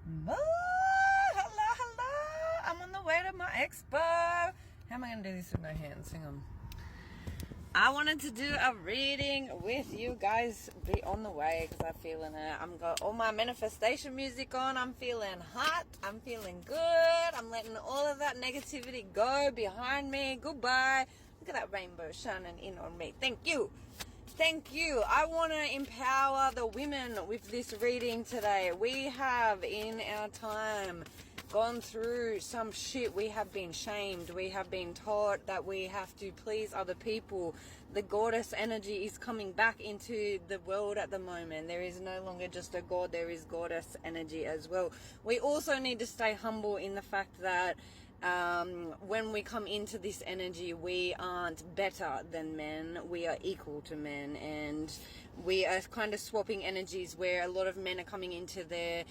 Hello, hello. I'm on the way to my expo. How am I going to do this with no hands? Hang on. I wanted to do a reading with you guys. Be on the way because I'm feeling it. I'm got all my manifestation music on. I'm feeling hot. I'm feeling good. I'm letting all of that negativity go behind me. Goodbye. Look at that rainbow shining in on me. Thank you. Thank you. I want to empower the women with this reading today. We have in our time gone through some shit. We have been shamed. We have been taught that we have to please other people. The goddess energy is coming back into the world at the moment. There is no longer just a god. There is goddess energy as well. We also need to stay humble in the fact that when we come into this energy, we aren't better than men. We are equal to men, and we are kind of swapping energies where a lot of men are coming into their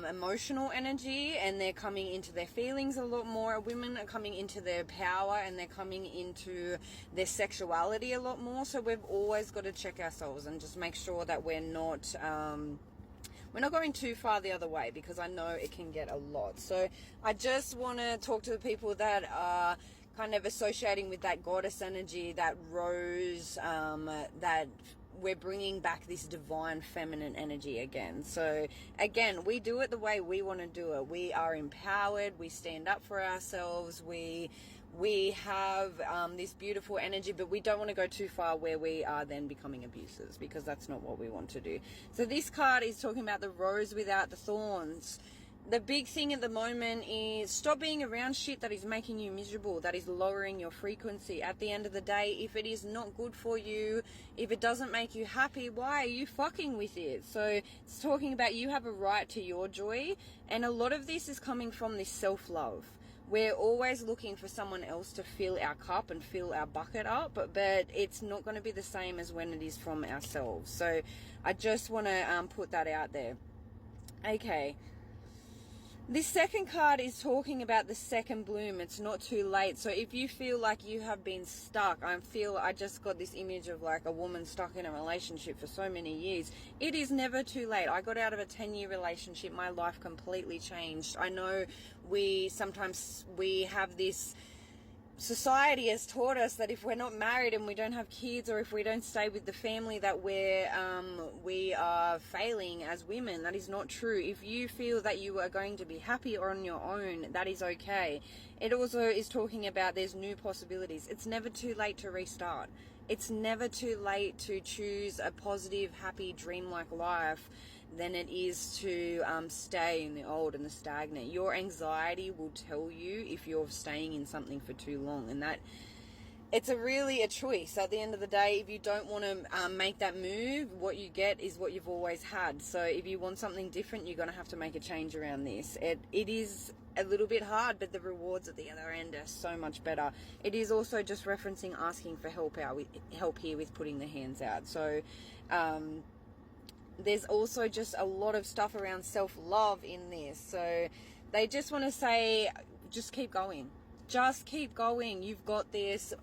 emotional energy and they're coming into their feelings a lot more. Women are coming into their power and they're coming into their sexuality a lot more. So we've always got to check ourselves and just make sure that we're not going too far the other way, because I know it can get a lot. So I just want to talk to the people that are kind of associating with that goddess energy, that rose, that we're bringing back this divine feminine energy again. So again, we do it the way we want to do it. We are empowered. We stand up for ourselves. We have this beautiful energy, but we don't want to go too far where we are then becoming abusers, because that's not what we want to do. So this card is talking about the rose without the thorns. The big thing at the moment is stop being around shit that is making you miserable, that is lowering your frequency. At the end of the day, if it is not good for you, if it doesn't make you happy, why are you fucking with it? So it's talking about you have a right to your joy, and a lot of this is coming from this self-love. We're always looking for someone else to fill our cup and fill our bucket up, but it's not going to be the same as when it is from ourselves. So I just want to put that out there. Okay. This second card is talking about the second bloom. It's not too late. So if you feel like you have been stuck, I just got this image of like a woman stuck in a relationship for so many years. It is never too late. I got out of a 10-year relationship. My life completely changed. I know sometimes we have this, society has taught us that if we're not married and we don't have kids, or if we don't stay with the family, that we are failing as women. That is not true. If you feel that you are going to be happy on your own, that is okay. It also is talking about there's new possibilities. It's never too late to restart. It's never too late to choose a positive, happy, dreamlike life than it is to stay in the old and the stagnant. Your anxiety will tell you if you're staying in something for too long, and that it's really a choice. At the end of the day, if you don't want to make that move, what you get is what you've always had. So if you want something different, you're going to have to make a change around this. It is a little bit hard, but the rewards at the other end are so much better. It is also just referencing asking for help here with putting the hands out. So there's also just a lot of stuff around self-love in this. So they just want to say, just keep going. Just keep going. You've got this.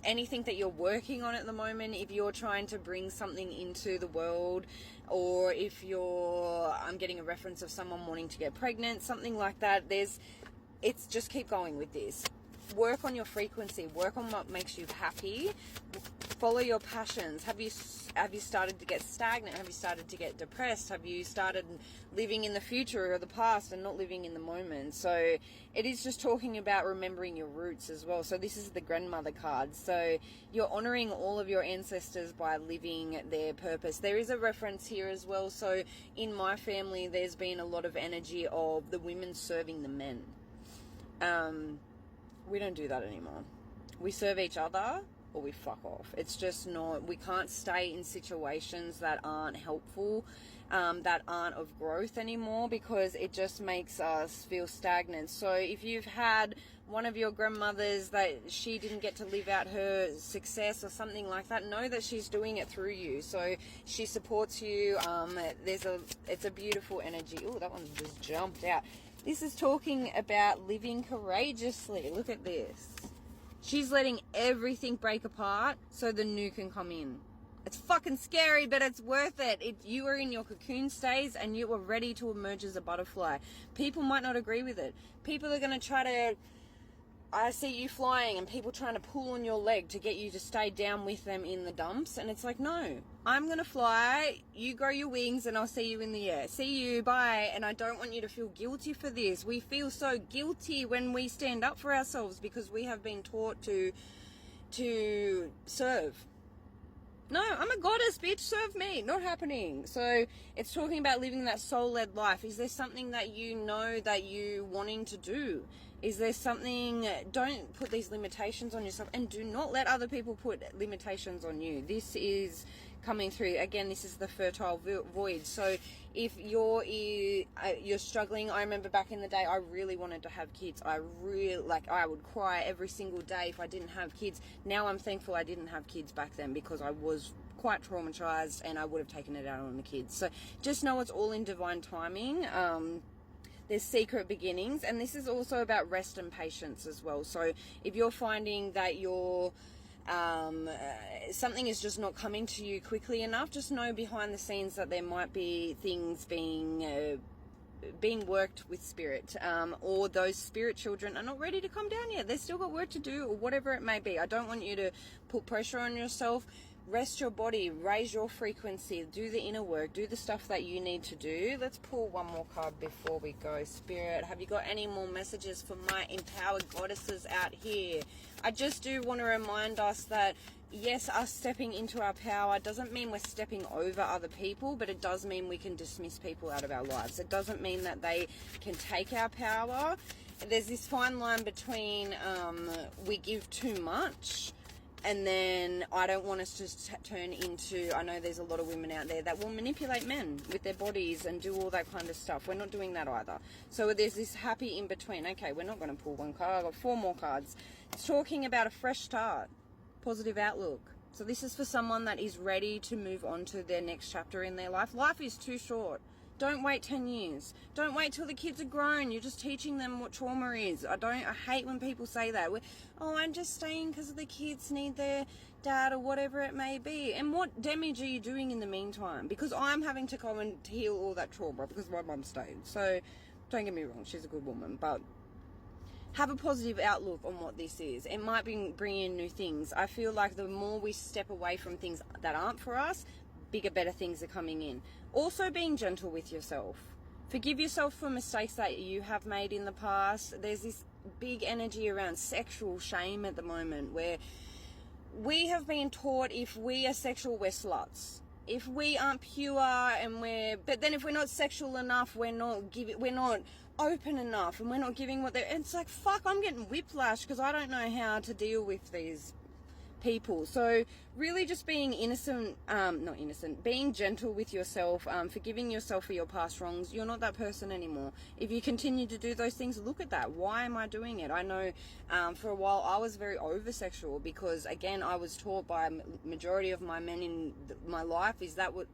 Anything that you're working on at the moment, if you're trying to bring something into the world, or if I'm getting a reference of someone wanting to get pregnant, something like that, it's just keep going with this. Work on your frequency. Work on what makes you happy. Follow your passions. Have you started to get stagnant? Have you started to get depressed? Have you started living in the future or the past and not living in the moment? So it is just talking about remembering your roots as well. So this is the grandmother card. So you're honoring all of your ancestors by living their purpose. There is a reference here as well. So in my family, there's been a lot of energy of the women serving the men. We don't do that anymore. We serve each other, or we fuck off. It's just not, we can't stay in situations that aren't helpful, that aren't of growth anymore, because it just makes us feel stagnant. So if you've had one of your grandmothers that she didn't get to live out her success or something like that, know that she's doing it through you. So she supports you. It's a beautiful energy. Oh, that one just jumped out. This is talking about living courageously. Look at this. She's letting everything break apart so the new can come in. It's fucking scary, but it's worth it. You are in your cocoon stage and you are ready to emerge as a butterfly. People might not agree with it. People are going to try to... I see you flying and people trying to pull on your leg to get you to stay down with them in the dumps. And it's like, no, I'm going to fly. You grow your wings and I'll see you in the air. See you, bye. And I don't want you to feel guilty for this. We feel so guilty when we stand up for ourselves because we have been taught to serve. No, I'm a goddess, bitch, serve me. Not happening. So it's talking about living that soul-led life. Is there something that you know that you wanting to do? Is there something... Don't put these limitations on yourself, and do not let other people put limitations on you. This is coming through. Again, this is the fertile void. So if you're struggling, I remember back in the day, I really wanted to have kids. I would cry every single day if I didn't have kids. Now I'm thankful I didn't have kids back then because I was quite traumatized and I would have taken it out on the kids. So just know it's all in divine timing. There's secret beginnings, and this is also about rest and patience as well. So if you're finding that something is just not coming to you quickly enough, just know behind the scenes that there might be things being worked with spirit, or those spirit children are not ready to come down yet. They've still got work to do, or whatever it may be. I don't want you to put pressure on yourself. Rest your body, raise your frequency, do the inner work, do the stuff that you need to do. Let's pull one more card before we go. Spirit, have you got any more messages for my empowered goddesses out here? I just do want to remind us that, yes, us stepping into our power doesn't mean we're stepping over other people, but it does mean we can dismiss people out of our lives. It doesn't mean that they can take our power. There's this fine line between we give too much, and then I don't want us to turn into... I know there's a lot of women out there that will manipulate men with their bodies and do all that kind of stuff. We're not doing that either. So there's this happy in between. Okay, we're not going to pull one card. I've got 4 more cards. It's talking about a fresh start, positive outlook. So this is for someone that is ready to move on to their next chapter in their life. Life is too short. Don't wait 10 years. Don't wait till the kids are grown. You're just teaching them what trauma is. I hate when people say that. I'm just staying because the kids need their dad or whatever it may be. And what damage are you doing in the meantime? Because I'm having to come and heal all that trauma because my mum stayed. So don't get me wrong, she's a good woman, but have a positive outlook on what this is. It might bring in new things. I feel like the more we step away from things that aren't for us, bigger, better things are coming in. Also being gentle with yourself. Forgive yourself for mistakes that you have made in the past. There's this big energy around sexual shame at the moment where we have been taught if we are sexual, we're sluts. If we aren't pure but then if we're not sexual enough, we're not open enough and we're not giving what they're... It's like, fuck, I'm getting whiplash because I don't know how to deal with these people. So really just being being gentle with yourself, forgiving yourself for your past wrongs. You're not that person anymore. If you continue to do those things, look at that. Why am I doing it? I know for a while I was very over-sexual because, again, I was taught by a majority of my men in my life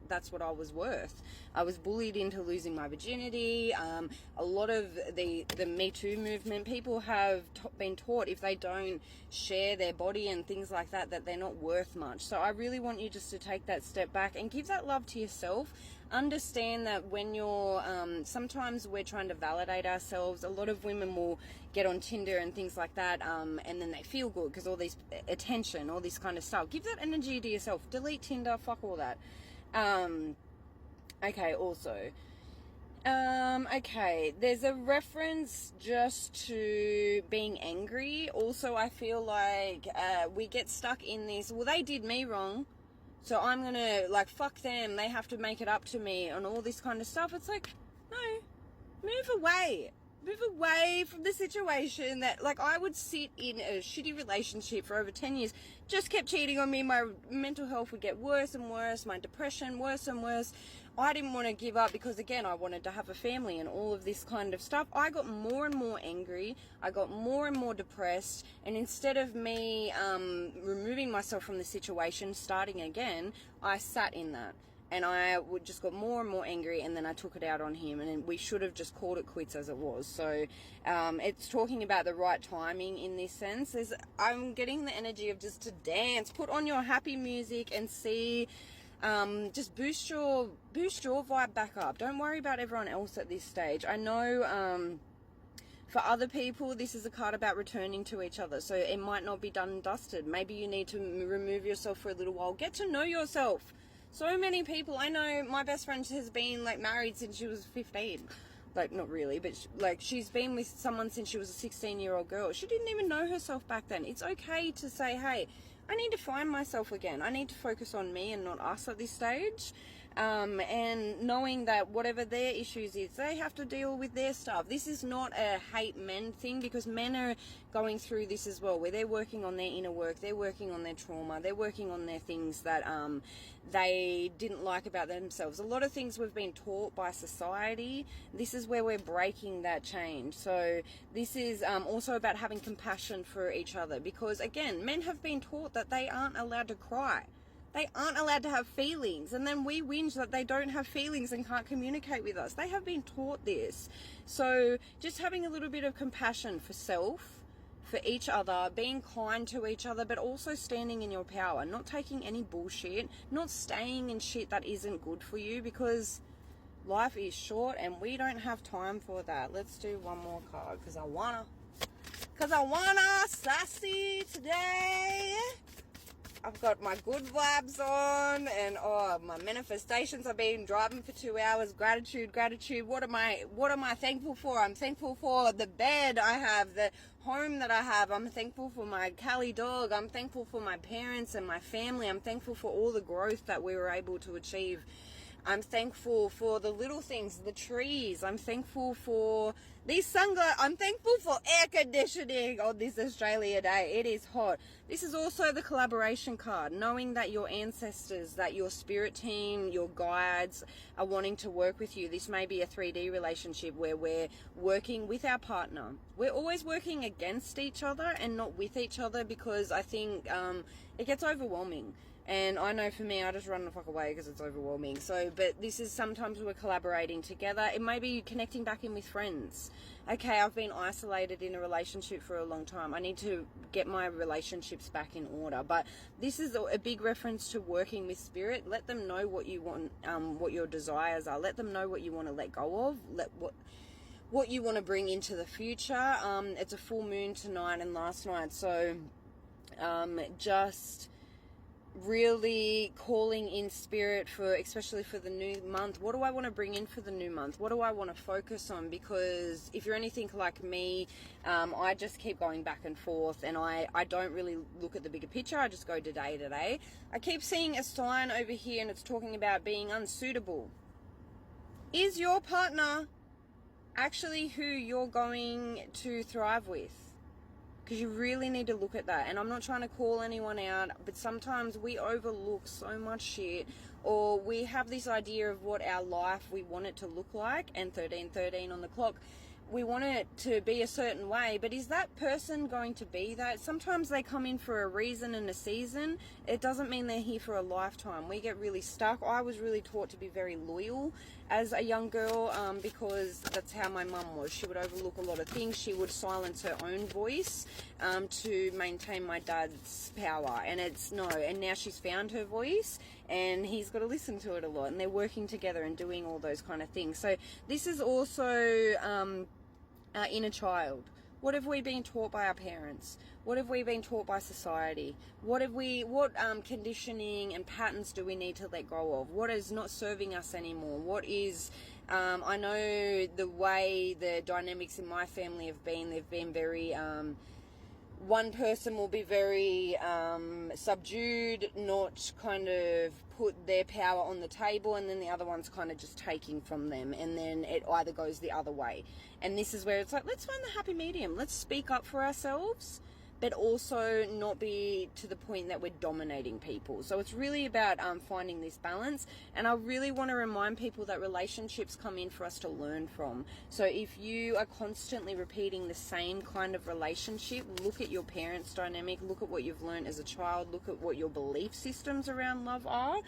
that's what I was worth. I was bullied into losing my virginity. A lot of the Me Too movement, people have been taught if they don't share their body and things like that they're not worth much. So I really want you just to take that step back and give that love to yourself. Understand that when you're sometimes we're trying to validate ourselves. A lot of women will get on Tinder and things like that, and then they feel good because all this attention, all this kind of stuff. Give that energy to yourself. Delete Tinder, fuck all that. Okay, also okay, there's a reference just to being angry. Also, I feel like we get stuck in this, well, they did me wrong, so I'm gonna, fuck them, they have to make it up to me, and all this kind of stuff. It's like, no, move away from the situation that, I would sit in a shitty relationship for over 10 years, just kept cheating on me, my mental health would get worse and worse, my depression worse and worse. I didn't want to give up because, again, I wanted to have a family and all of this kind of stuff. I got more and more angry. I got more and more depressed. And instead of me removing myself from the situation, starting again, I sat in that. and I would just got more and more angry, and then I took it out on him, and we should have just called it quits as it was. So it's talking about the right timing in this sense. I'm getting the energy of just to dance, put on your happy music, and see, just boost your vibe back up. Don't worry about everyone else at this stage. I know for other people, this is a card about returning to each other. So it might not be done and dusted. Maybe you need to remove yourself for a little while. Get to know yourself. So many people, I know my best friend has been like married since she was 15. Like, not really, but she's been with someone since she was a 16-year-old girl. She didn't even know herself back then. It's okay to say, hey, I need to find myself again. I need to focus on me and not us at this stage. And knowing that whatever their issues is, they have to deal with their stuff. This is not a hate men thing, because men are going through this as well, where they're working on their inner work, they're working on their trauma, they're working on their things that they didn't like about themselves. A lot of things we've been taught by society. This is where we're breaking that change. So this is also about having compassion for each other, because again, men have been taught that they aren't allowed to cry. They aren't allowed to have feelings, and then we whinge that they don't have feelings and can't communicate with us. They have been taught this. So just having a little bit of compassion for self, for each other, being kind to each other, but also standing in your power, not taking any bullshit, not staying in shit that isn't good for you, because life is short and we don't have time for that. Let's do one more card, because I wanna sassy today. I've got my good vibes on, and my manifestations. I've been driving for 2 hours. Gratitude. What am I thankful for? I'm thankful for the bed I have, the home that I have. I'm thankful for my Callie dog. I'm thankful for my parents and my family. I'm thankful for all the growth that we were able to achieve. I'm thankful for the little things, the trees. I'm thankful for these sunglasses. I'm thankful for air conditioning on this Australia day. It is hot. This is also the collaboration card, knowing that your ancestors, that your spirit team, your guides are wanting to work with you. This may be a 3D relationship where we're working with our partner. We're always working against each other and not with each other, because I think it gets overwhelming. And I know for me, I just run the fuck away because it's overwhelming. So, but this is sometimes we're collaborating together. It may be connecting back in with friends. Okay, I've been isolated in a relationship for a long time. I need to get my relationships back in order. But this is a big reference to working with spirit. Let them know what you want, what your desires are. Let them know what you want to let go of. What you want to bring into the future. It's a full moon tonight and last night. So, just really calling in spirit for, especially for the new month. What do I want to bring in for the new month? What do I want to focus on? Because if you're anything like me, I just keep going back and forth, and I don't really look at the bigger picture. I just go day to day. I keep seeing a sign over here, and it's talking about being unsuitable. Is your partner actually who you're going to thrive with? Because you really need to look at that. And I'm not trying to call anyone out, but sometimes we overlook so much shit, or we have this idea of what our life, we want it to look like, and 13:13 on the clock, we want it to be a certain way, but is that person going to be that? Sometimes they come in for a reason and a season. It doesn't mean they're here for a lifetime. We get really stuck. I was really taught to be very loyal as a young girl, because that's how my mum was. She would overlook a lot of things. She would silence her own voice to maintain my dad's power, and and now she's found her voice, and he's got to listen to it a lot, and they're working together and doing all those kind of things. So this is also our inner child. What have we been taught by our parents? What have we been taught by society? What conditioning and patterns do we need to let go of? What is not serving us anymore? What is, I know the way the dynamics in my family have been, they've been very, one person will be very subdued, not kind of put their power on the table, and then the other one's kind of just taking from them, and then it either goes the other way. And this is where it's like, let's find the happy medium. Let's speak up for ourselves, but also not be to the point that we're dominating people. So it's really about finding this balance. And I really want to remind people that relationships come in for us to learn from. So if you are constantly repeating the same kind of relationship, look at your parents' dynamic, look at what you've learned as a child, look at what your belief systems around love are,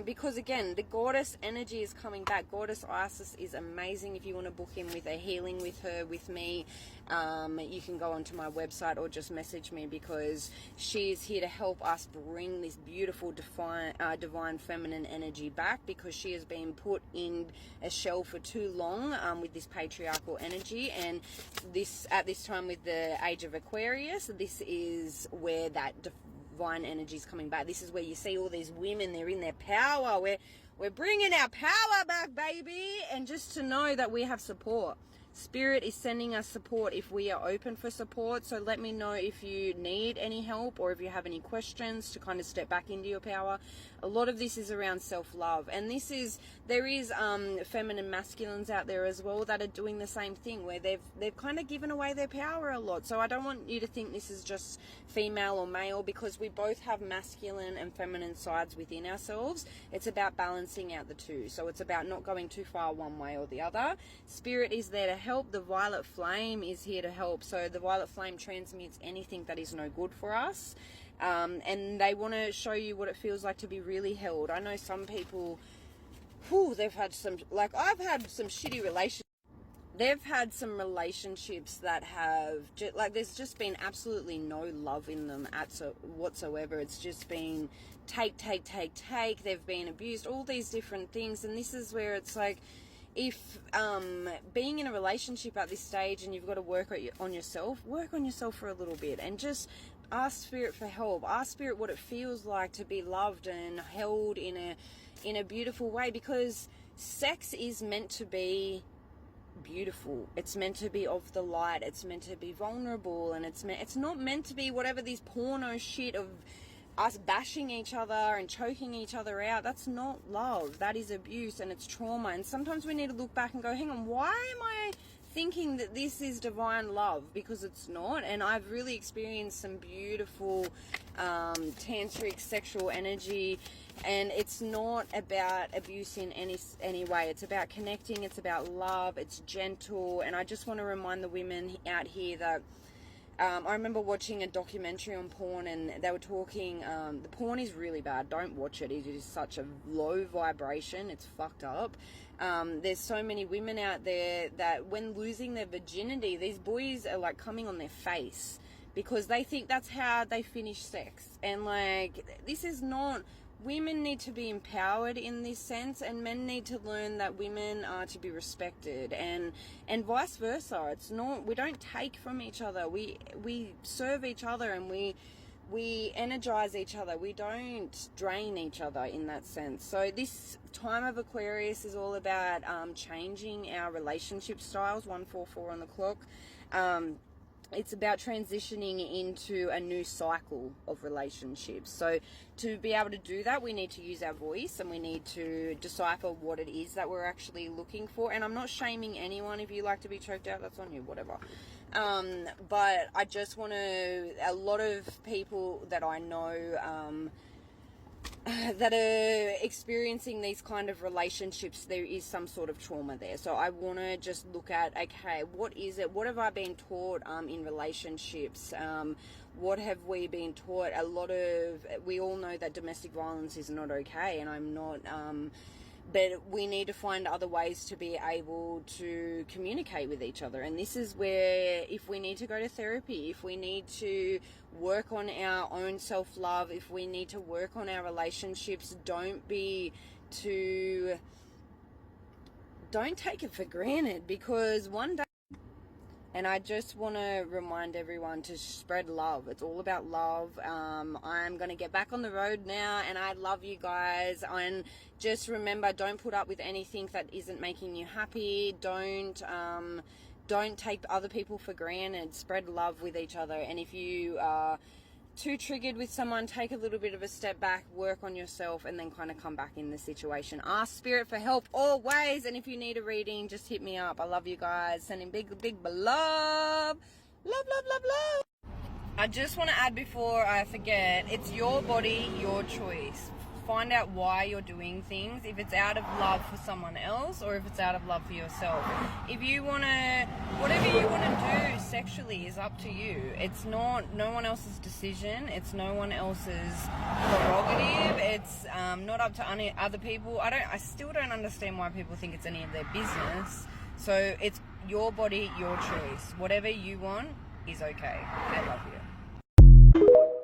because again, the goddess energy is coming back. Goddess Isis is amazing. If you want to book in with a healing with her, with me, you can go onto my website or just message me, because she is here to help us bring this beautiful divine feminine energy back, because she has been put in a shell for too long with this patriarchal energy. And this, at this time with the age of Aquarius, this is where that divine energy is coming back. This is where you see all these women, they're in their power. We're bringing our power back, baby. And just to know that we have support. Spirit is sending us support if we are open for support. So let me know if you need any help, or if you have any questions to kind of step back into your power. A lot of this is around self-love, and there is feminine masculines out there as well that are doing the same thing, where they've kind of given away their power a lot. So I don't want you to think this is just female or male, because we both have masculine and feminine sides within ourselves. It's about balancing out the two. So it's about not going too far one way or the other. Spirit is there to help. The violet flame is here to help. So the violet flame transmutes anything that is no good for us. And they want to show you what it feels like to be really held. I know some people, they've had some, like I've had some shitty relationships. They've had some relationships that have, like, there's just been absolutely no love in them whatsoever. It's just been take. They've been abused, all these different things. And this is where it's like, if being in a relationship at this stage and you've got to work on yourself for a little bit, and just ask Spirit for help. Ask Spirit what it feels like to be loved and held in a beautiful way, because sex is meant to be beautiful. It's meant to be of the light. It's meant to be vulnerable, and it's not meant to be whatever this porno shit of us bashing each other and choking each other out. That's not love. That is abuse, and it's trauma. And sometimes we need to look back and go, hang on, why am I thinking that this is divine love? Because it's not. And I've really experienced some beautiful tantric sexual energy, and it's not about abuse in any way. It's about connecting. It's about love. It's gentle. And I just want to remind the women out here that I remember watching a documentary on porn, and they were talking, the porn is really bad. Don't watch it. It is such a low vibration. It's fucked up. There's so many women out there that when losing their virginity, these boys are like coming on their face because they think that's how they finish sex. And like, this is not... Women need to be empowered in this sense, and men need to learn that women are to be respected, and vice versa. It's not, we don't take from each other. We serve each other, and we energize each other. We don't drain each other in that sense. So this time of Aquarius is all about changing our relationship styles. 144 on the clock. It's about transitioning into a new cycle of relationships. So to be able to do that, we need to use our voice, and we need to decipher what it is that we're actually looking for. And I'm not shaming anyone. If you like to be choked out, that's on you, whatever. But I just want to, a lot of people that I know that are experiencing these kind of relationships, there is some sort of trauma there. So I want to just look at, okay, what is it? What have I been taught in relationships? What have we been taught? We all know that domestic violence is not okay, and I'm not... but we need to find other ways to be able to communicate with each other. And this is where, if we need to go to therapy, if we need to work on our own self-love, if we need to work on our relationships, don't take it for granted, because one day... And I just want to remind everyone to spread love. It's all about love. I'm going to get back on the road now, and I love you guys. And just remember, don't put up with anything that isn't making you happy. Don't take other people for granted. Spread love with each other. And if you are too triggered with someone, take a little bit of a step back, work on yourself, and then kind of come back in the situation. Ask Spirit for help always, and if you need a reading, just hit me up. I love you guys. Sending big love. Love. I just want to add before I forget, it's your body, your choice. find out why you're doing things, if it's out of love for someone else or if it's out of love for yourself. If you want to, whatever you want to do sexually is up to you. It's not no one else's decision. It's no one else's prerogative. It's not up to any other people. I still don't understand why people think it's any of their business. So it's your body, your choice. Whatever you want is okay. I love you.